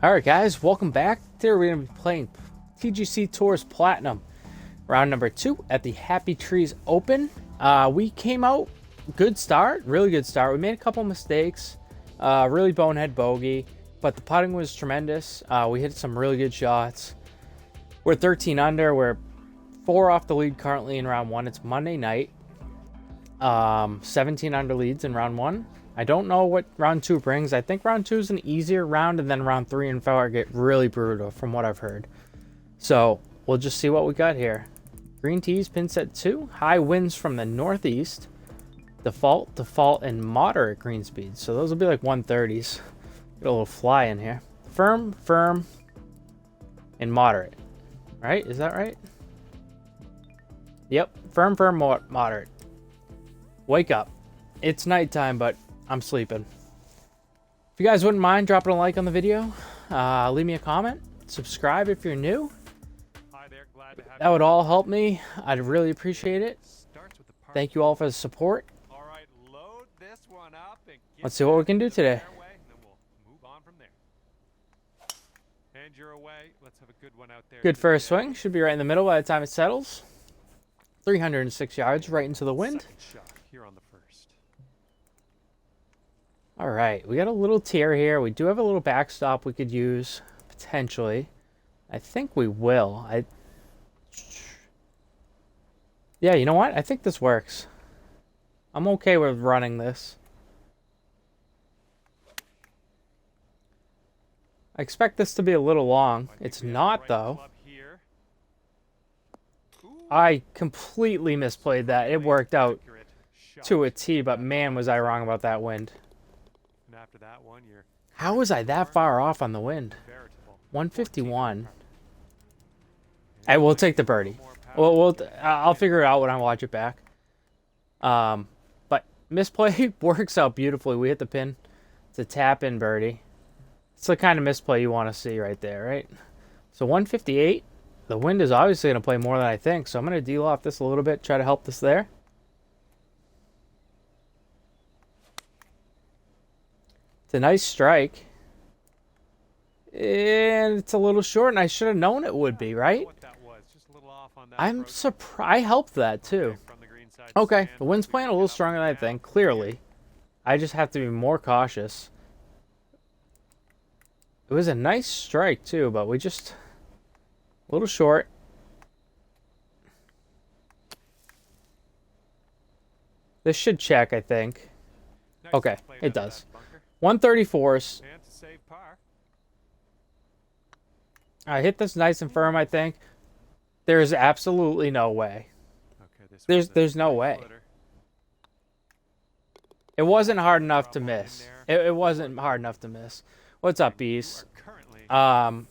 Alright guys, welcome back. Today we're going to be playing TGC Tours Platinum. Round number 2 at the Happy Trees Open. We came out, good start, really good start. We made a couple mistakes, really bonehead bogey, but the putting was tremendous. We hit some really good shots. We're 13 under, we're 4 off the lead currently in round 1. It's Monday night. 17 under leads in round 1. I don't know what round 2 brings. I think round 2 is an easier round, and then round 3 and 4 get really brutal from what I've heard. So we'll just see what we got here. Green tees, pin set 2. High winds from the northeast. Default, and moderate green speeds. So those will be like 130s. Get a little fly in here. Firm, and moderate. Right? Is that right? Yep. Firm, moderate. Wake up. It's nighttime, but I'm sleeping. If you guys wouldn't mind dropping a like on the video, leave me a comment, subscribe if you're new. Hi there, glad to have that would all help me. I'd really appreciate it. Thank you all for the support. All right, load this one up and let's see what we can do today. And then we'll move on from there. And you're away. Let's have a good one out there. Good first swing. Should be right in the middle by the time it settles. 306 yards right into the wind. Second shot here on the first. All right, we got a little tier here. We do have a little backstop we could use, potentially. I think we will. Yeah, you know what? I think this works. I'm okay with running this. I expect this to be a little long. It's not, though. I completely misplayed that. It worked out to a T, but man, was I wrong about that wind. After that one, how was I that far off on the wind? 151. I will take the birdie. I'll figure it out when I watch it back. But misplay works out beautifully. We hit the pin. It's a tap in birdie. It's the kind of misplay you want to see right there, right? So 158. The wind is obviously going to play more than I think, so I'm going to deal off this a little bit, try to help this there. It's a nice strike. And it's a little short, and I should have known it would be, right? I'm surprised. I helped that, too. Okay, the wind's playing a little stronger than I think, clearly. I just have to be more cautious. It was a nice strike, too, but we just... a little short. This should check, I think. Okay, it does. 134s. I hit this nice and firm, I think. There's absolutely no way. There's no way. It wasn't hard enough to miss. It wasn't hard enough to miss. What's up, bees? That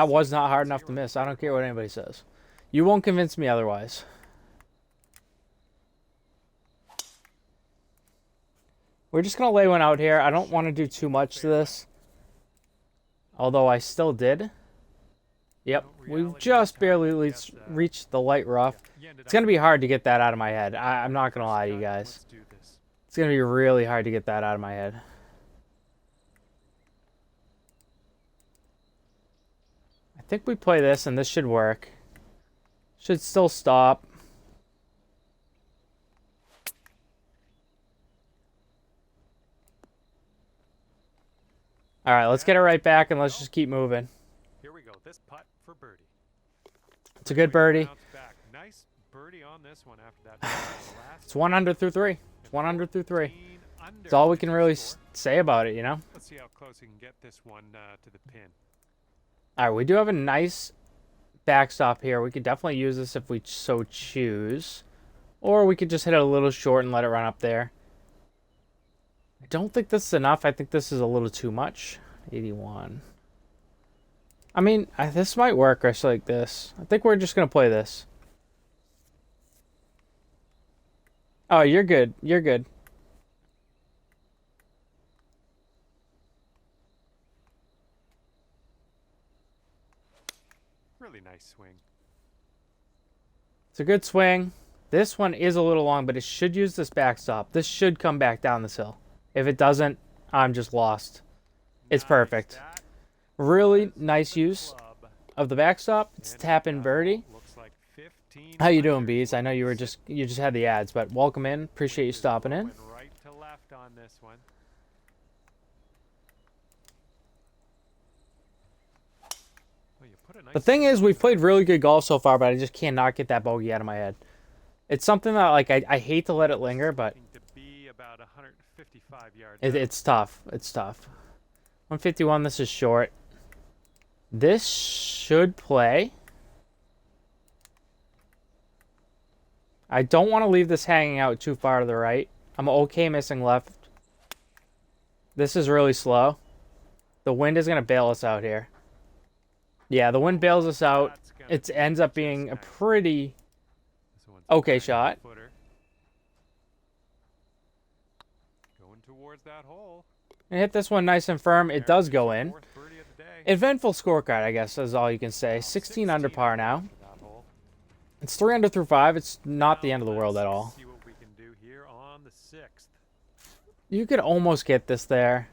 was not hard enough to miss. I don't care what anybody says. You won't convince me otherwise. We're just going to lay one out here. I don't want to do too much to this. Although I still did. Yep, we've just barely reached the light rough. It's going to be hard to get that out of my head. I'm not going to lie to you guys. It's going to be really hard to get that out of my head. I think we play this and this should work. Should still stop. All right, let's get it right back and let's just keep moving. Here we go. This putt for birdie. It's a good birdie. Nice birdie on this one after that. It's 1 under through 3. It's 1 under through 3. That's all we can really say about it, you know? Let's see how close we can get this one to the pin. All right, we do have a nice backstop here. We could definitely use this if we so choose. Or we could just hit it a little short and let it run up there. I don't think this is enough. I think this is a little too much. 81. I mean, this might work just like this. I think we're just going to play this. Oh, you're good. You're good. Really nice swing. It's a good swing. This one is a little long, but it should use this backstop. This should come back down this hill. If it doesn't, I'm just lost. It's Nice. perfect. That Really was nice the use club. of the backstop. It's And tapping now birdie. looks like 15 How you doing, under. Bees? I know you just had the ads, but welcome in. Appreciate you Wind is stopping in. blowing right to left on this one. Oh, you put a nice The thing swing is, on we've that. played really good golf so far, but I just cannot get that bogey out of my head. It's something that like I hate to let it linger, but Looking to be about 155 yards out. it's tough. It's tough. 151. This is short. This should play. I don't want to leave this hanging out too far to the right. I'm okay missing left. This is really slow. The wind is going to bail us out here. Yeah, the wind bails us out. That's gonna It be ends up just being a nice. pretty This one's a okay 90 shot. footer. Going towards that hole. I hit this one nice and firm. It does go in. Fourth birdie of the day. Eventful scorecard, I guess, is all you can say. 16 under par now. after that hole. It's 3 under through 5. It's not the Now end of the world let's at all. See what we can do here on the 6th. You could almost get this there.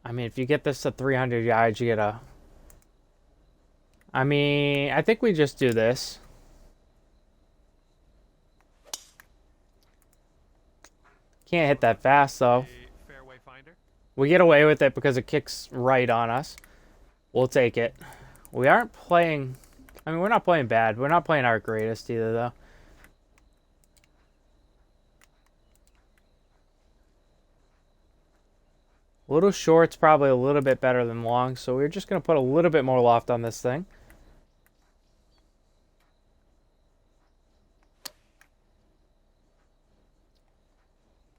I mean, if you get this to 300 yards, you get a... I mean, I think we just do this. Can't hit that fast, though. A fairway finder. We get away with it because it kicks right on us. We'll take it. We aren't playing... I mean, we're not playing bad. We're not playing our greatest either, though. Little short's probably a little bit better than long, so we're just going to put a little bit more loft on this thing.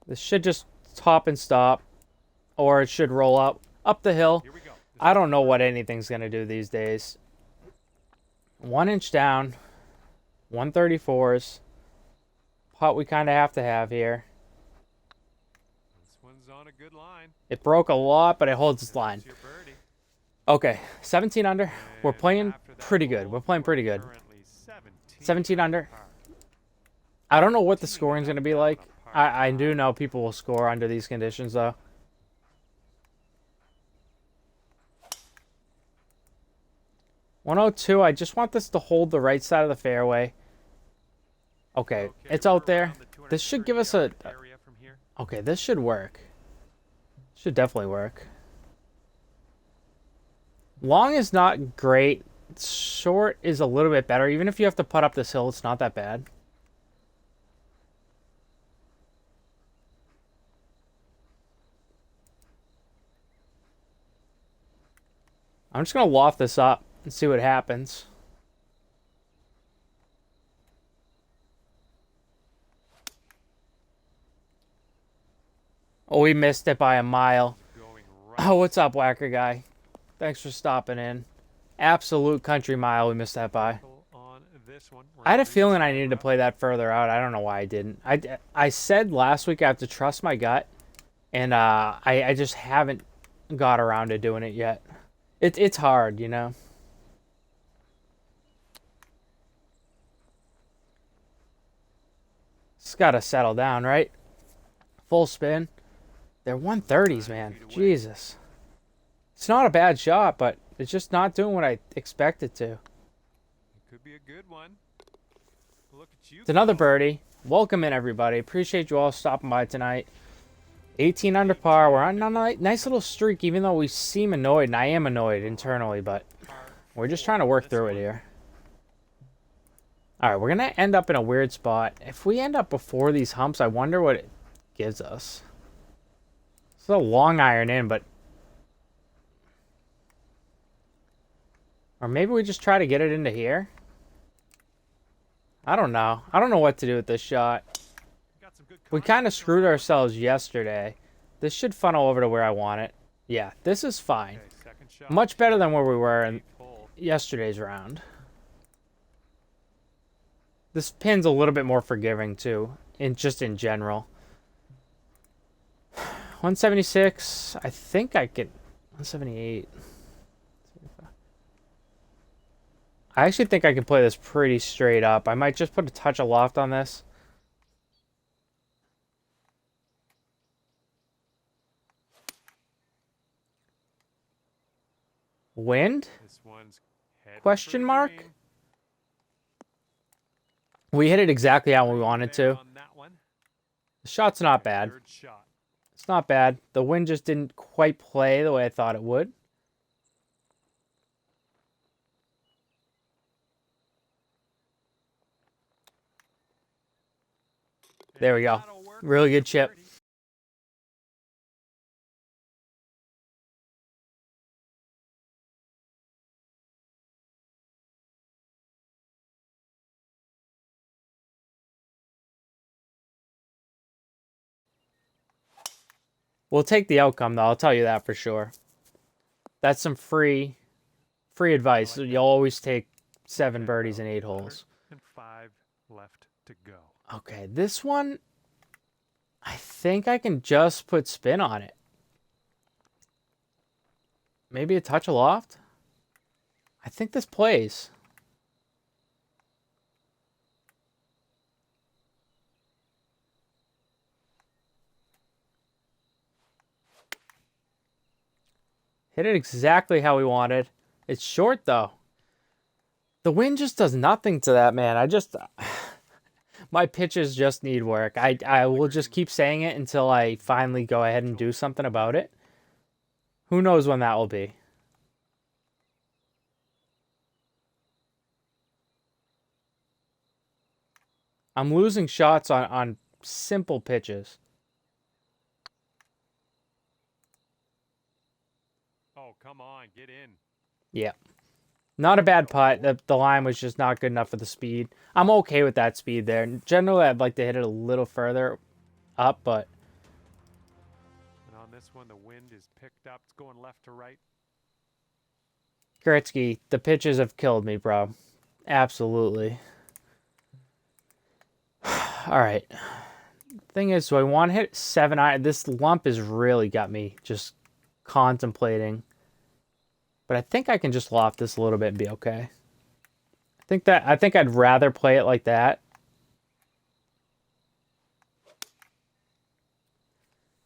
This should just top and stop, or it should roll up the hill. Here we go. I don't know what anything's going to do these days. 1 inch down, 134s. Putt we kind of have to have here. This one's on a good line. It broke a lot, but it holds its line. That's your birdie. Okay, 17 under. We're And playing after that pretty good. hole, We're playing you are pretty good. currently 17 under. par. I don't know what the scoring's going to be down like. on a par I do five. know people will score under these conditions, though. .102, I just want this to hold the right side of the fairway. Okay, it's we're out there. around the This should give us 230 a... yard area from here. Okay, this should work. Should definitely work. Long is not great. Short is a little bit better. Even if you have to putt up this hill, it's not that bad. I'm just going to loft this up and see what happens. Oh, we missed it by a mile. Going right Oh, what's up, Whacker guy? Thanks for stopping in. Absolute country mile we missed that by. on this one. We're I had a green feeling I square needed to up. play that further out. I don't know why I didn't. I said last week I have to trust my gut, and I just haven't got around to doing it yet. It's hard, you know. It's got to settle down, right? Full spin. They're 130s, man. Jesus. It's not a bad shot, but it's just not doing what I expect it to. Could be a good one. Look at you. It's another go. birdie. Welcome in, everybody. Appreciate you all stopping by tonight. 18 under par. We're on a nice little streak, even though we seem annoyed, and I am annoyed internally, but Par we're just four trying to on work this through it one. here. All right, we're going to end up in a weird spot. If we end up before these humps, I wonder what it gives us. It's a long iron in, but... Or maybe we just try to get it into here? I don't know. I don't know what to do with this shot. Got some good We contact kind of on screwed that one. ourselves yesterday. This should funnel over to where I want it. Yeah, this is fine. Okay, second shot. Much better than where we were in Eighth hole. yesterday's round. This pin's a little bit more forgiving too, just in general. 176. I think I could. 178. I actually think I can play this pretty straight up. I might just put a touch of loft on this. Wind? This one's heading Question for the mark? green. We hit it exactly how we wanted There to. on that one. The shot's not Okay, bad. Third shot. It's not bad. The wind just didn't quite play the way I thought it would. There we And go. that'll work Really for good chip. birdie. We'll take the outcome, though. I'll tell you that for sure. That's some free advice. I like You'll that. always take 7 Okay, birdies well, in 8 holes. 105 left to go. Okay, this one, I think I can just put spin on it. Maybe a touch of loft? I think this plays. Hit it exactly how we wanted. It's short, though. The wind just does nothing to that, man. My pitches just need work. I will just keep saying it until I finally go ahead and do something about it. Who knows when that will be. I'm losing shots on simple pitches. Oh, come on, get in. Yeah. Not a bad putt. The line was just not good enough for the speed. I'm okay with that speed there. Generally, I'd like to hit it a little further up, but And on this one, the wind is picked up. It's going left to right. Gretzky, the pitches have killed me, bro. Absolutely. All right. Thing is, so I want to hit 7 iron. This lump has really got me just contemplating. But I think I can just loft this a little bit and be okay. I think I'd rather play it like that.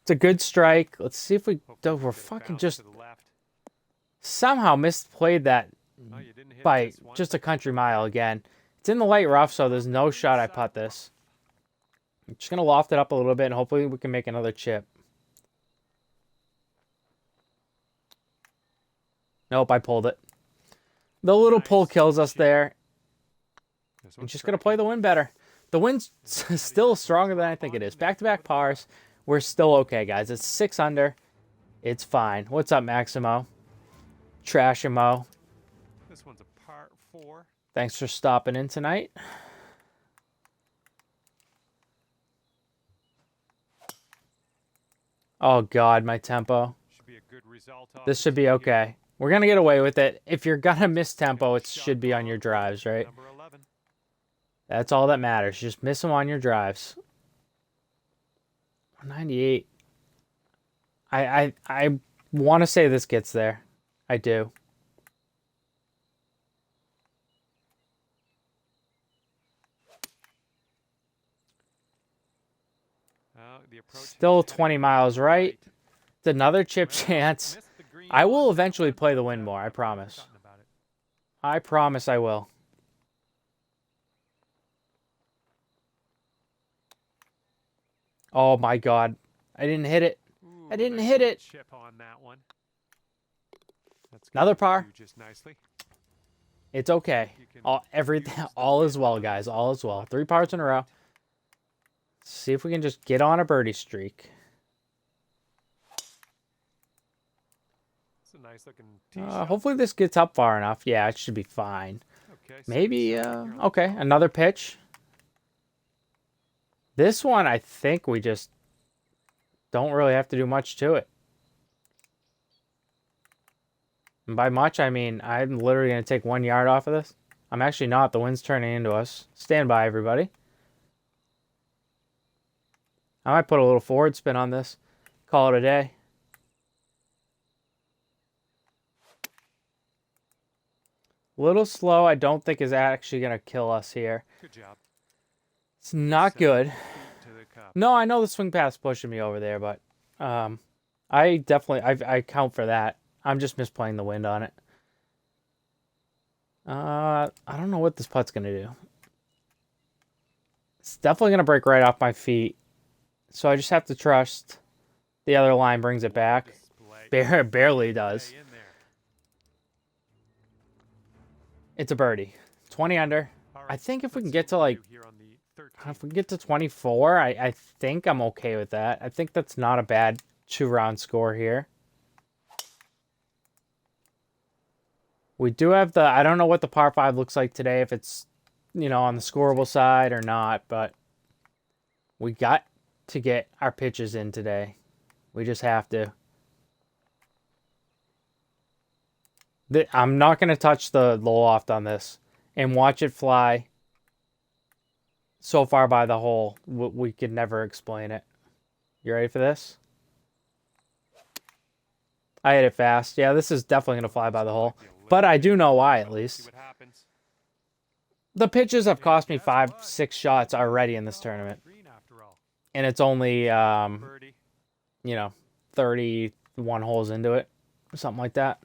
It's a good strike. Let's see if we Hopefully we're get it fucking bounced just to the left. somehow misplayed that Oh, you didn't hit by this one. just a country mile again. It's in the light rough, so there's no shot I putt this. I'm just going to loft it up a little bit, and hopefully we can make another chip. Nope, I pulled it. The little pull Nice kills us chip. there. This I'm one's just going to play the wind better. The wind's still stronger than I think it is. Back-to-back pars. We're still okay, guys. It's 6 under. It's fine. What's up, Maximo? Trashimo. This one's a par 4. Thanks for stopping in tonight. Oh, God, my tempo. Should be a good result off This the should be tee here. okay. We're going to get away with it. If you're going to miss tempo, it should be on your drives, right? Number 11. That's all that matters. Just miss them on your drives. 198. I want to say this gets there. I do. The approach Still is 20 heading miles right. right. It's another chip Well, chance. missed the green I will on that eventually one, play the but, wind more. I I've promise. forgotten about it. I promise I will. Oh my God. I didn't hit it. Ooh, I didn't nice hit little it. Chip on that one. That's Another gonna par. do just nicely. It's okay. You can Everything, use the all is wind well, on guys. this All is well. left 3 pars in a row. right. See if we can just get on a birdie streak. It's a nice looking tee shot. Hopefully this gets up far enough. Yeah, it should be fine. Okay, Maybe, 77 here on okay, the another pitch. This one, I think we just don't really have to do much to it. And by much, I mean I'm literally going to take 1 yard off of this. I'm actually not. The wind's turning into us. Stand by, everybody. I might put a little forward spin on this. Call it a day. Little slow, I don't think is actually going to kill us here. Good job. It's not 7 good. feet to the cup. No, I know the swing path's pushing me over there, but I definitely I count for that. I'm just misplaying the wind on it. I don't know what this putt's going to do. It's definitely going to break right off my feet. So I just have to trust the other line brings it back. Barely does. It's a birdie. 20 under. I think if we can get to like, if we get to 24, I think I'm okay with that. I think that's not a bad 2-round score here. We do have the, I don't know what the par 5 looks like today, if it's, you know, on the scoreable side or not, but we got to get our pitches in today. We just have to. I'm not going to touch the loft on this and watch it fly so far by the hole. We could never explain it. You ready for this? I hit it fast. Yeah, this is definitely going to fly by the hole. But I do know why, at least. The pitches have cost me 5-6 shots already in this tournament. And it's only, you know, 31 holes into it. Something like that.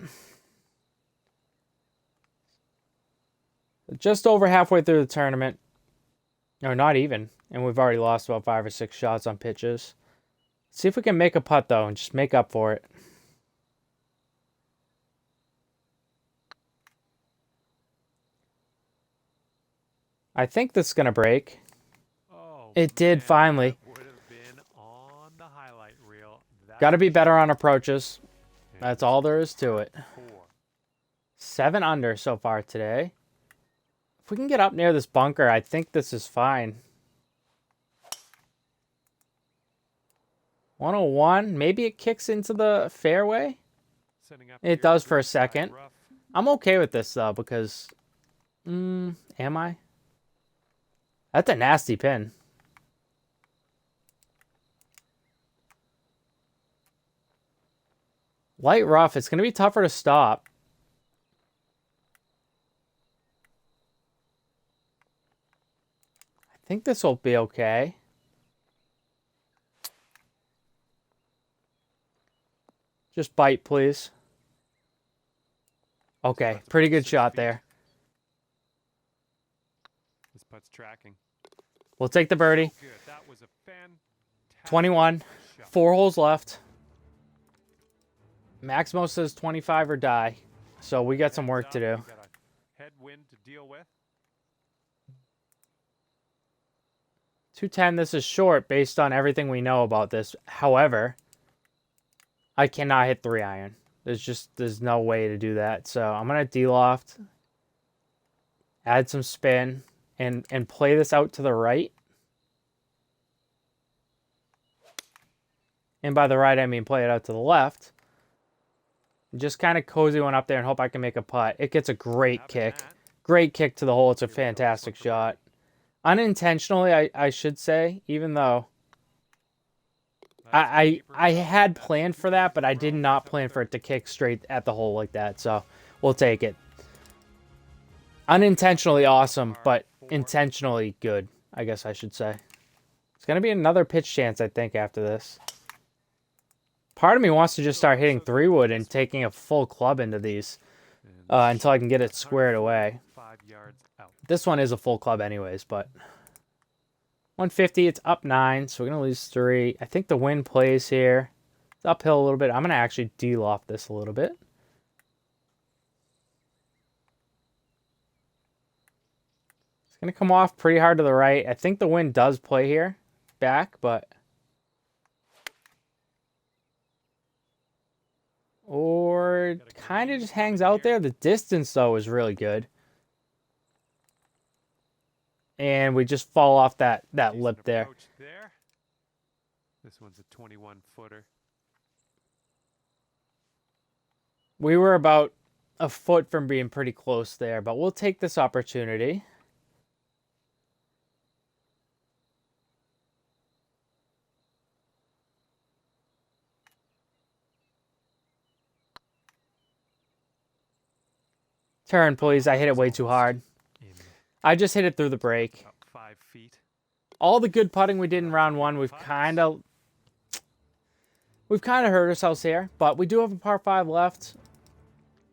Just over halfway through the tournament. No, not even. And we've already lost about 5 or 6 shots on pitches. See if we can make a putt, though, and just make up for it. I think this is going to break. Oh, it did finally. Got to be better on approaches. That's all there is to it. 7 under so far today. If we can get up near this bunker, I think this is fine. 101. Maybe it kicks into the fairway. It does for a second. I'm okay with this, though, because... am I? That's a nasty pin. Light rough. It's going to be tougher to stop. I think this will be okay. Just bite, please. Okay, pretty good shot there. This putt's tracking. We'll take the birdie. 21. 4 holes left. Maximo says 25 or die. So we got some work to do. Headwind to deal with. 210. This is short based on everything we know about this. However, I cannot hit 3-iron. There's no way to do that. So I'm going to de-loft. Add some spin. And play this out to the right. And by the right, I mean play it out to the left. Just kind of cozy one up there and hope I can make a putt. It gets a great kick. Great kick to the hole. It's a fantastic shot. Unintentionally, I should say, even though I had planned for that, but I did not plan for it to kick straight at the hole like that. So we'll take it. Unintentionally awesome, but intentionally good, I guess I should say. It's going to be another pitch chance, I think, after this. Part of me wants to just start hitting 3-wood and taking a full club into these until I can get it squared away. This one is a full club anyways, but 150, it's up 9, so we're going to lose 3. I think the wind plays here. It's uphill a little bit. I'm going to actually de-loft this a little bit. Going to come off pretty hard to the right. I think the wind does play here back, but... Or kind of just hangs out there. The distance, though, is really good. And we just fall off that lip there. This one's a 21-footer. We were about a foot from being pretty close there, but we'll take this opportunity. Turn, please. I hit it way too hard. I just hit it through the break. 5 feet. All the good putting we did in round 1, we've kind of hurt ourselves here, but we do have a par 5 left.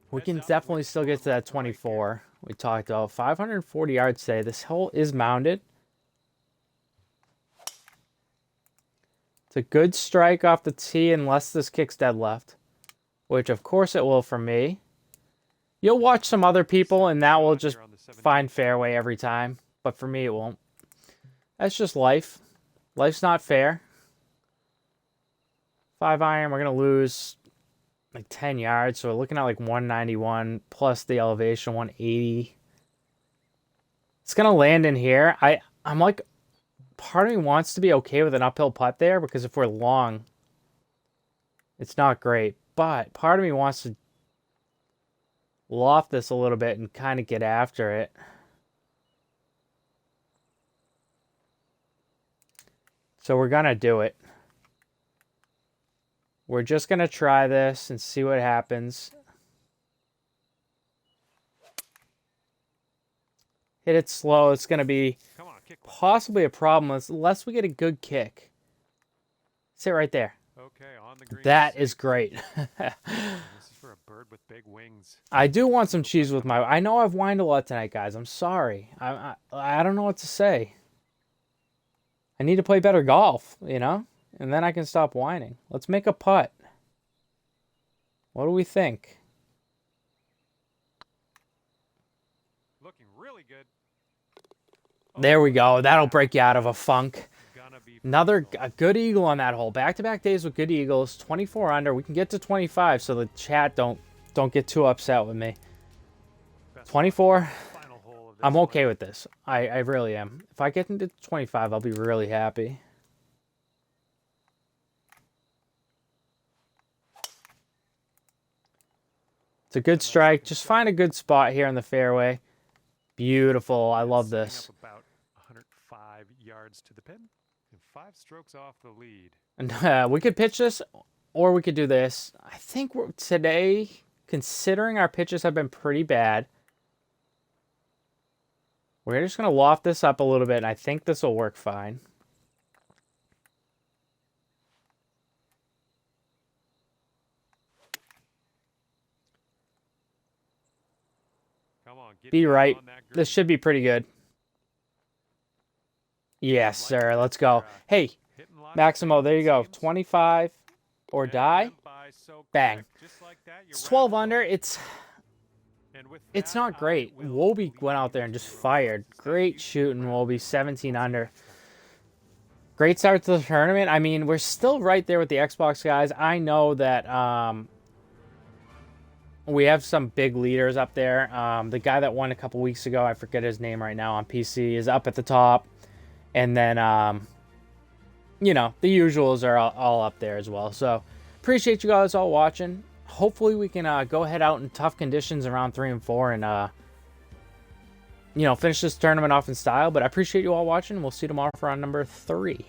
We can definitely still get to that 24. We talked about 540 yards today. This hole is mounded. It's a good strike off the tee unless this kicks dead left, which of course it will for me. You'll watch some other people and that will just find fairway every time, but for me it won't. That's just life. Life's not fair. 5 iron, we're going to lose like 10 yards, so we're looking at like 191 plus the elevation, 180. It's going to land in here. I'm like, part of me wants to be okay with an uphill putt there because if we're long, it's not great. But part of me wants to loft this a little bit and kind of get after it. So we're going to do it. We're just going to try this and see what happens. Hit it slow. It's going to be possibly a problem unless we get a good kick. Sit right there. Okay, on the green. That is great. This is for a bird with big wings. I do want some cheese with my... I know I've whined a lot tonight, guys. I'm sorry. I don't know what to say. I need to play better golf, you know? And then I can stop whining. Let's make a putt. What do we think? Looking really good. There we go. That'll break you out of a funk. A good eagle on that hole. Back-to-back days with good eagles. 24 under. We can get to 25 so the chat don't get too upset with me. 24. I'm okay with this. I really am. If I get into 25, I'll be really happy. It's a good strike. Just find a good spot here in the fairway. Beautiful. I love this. About 105 yards to the pin and 5 strokes off the lead. And we could pitch this or we could do this. I think today, considering our pitches have been pretty bad, we're just going to loft this up a little bit, and I think this will work fine. Come on, get Be right. on that green. This should be pretty good. Yes, sir. Let's go. Hey, Maximo, there you go. 25 or die. Bang. It's 12 under. It's not great. Wobie went out there and just fired. Great shooting, Wobie. 17 under. Great start to the tournament. I mean, we're still right there with the Xbox guys. I know that we have some big leaders up there. The guy that won a couple weeks ago, I forget his name right now on PC, is up at the top. And then, you know, the usuals are all up there as well. So, appreciate you guys all watching. Hopefully we can go head out in tough conditions around 3 and 4 and, you know, finish this tournament off in style. But I appreciate you all watching. We'll see you tomorrow for round number 3.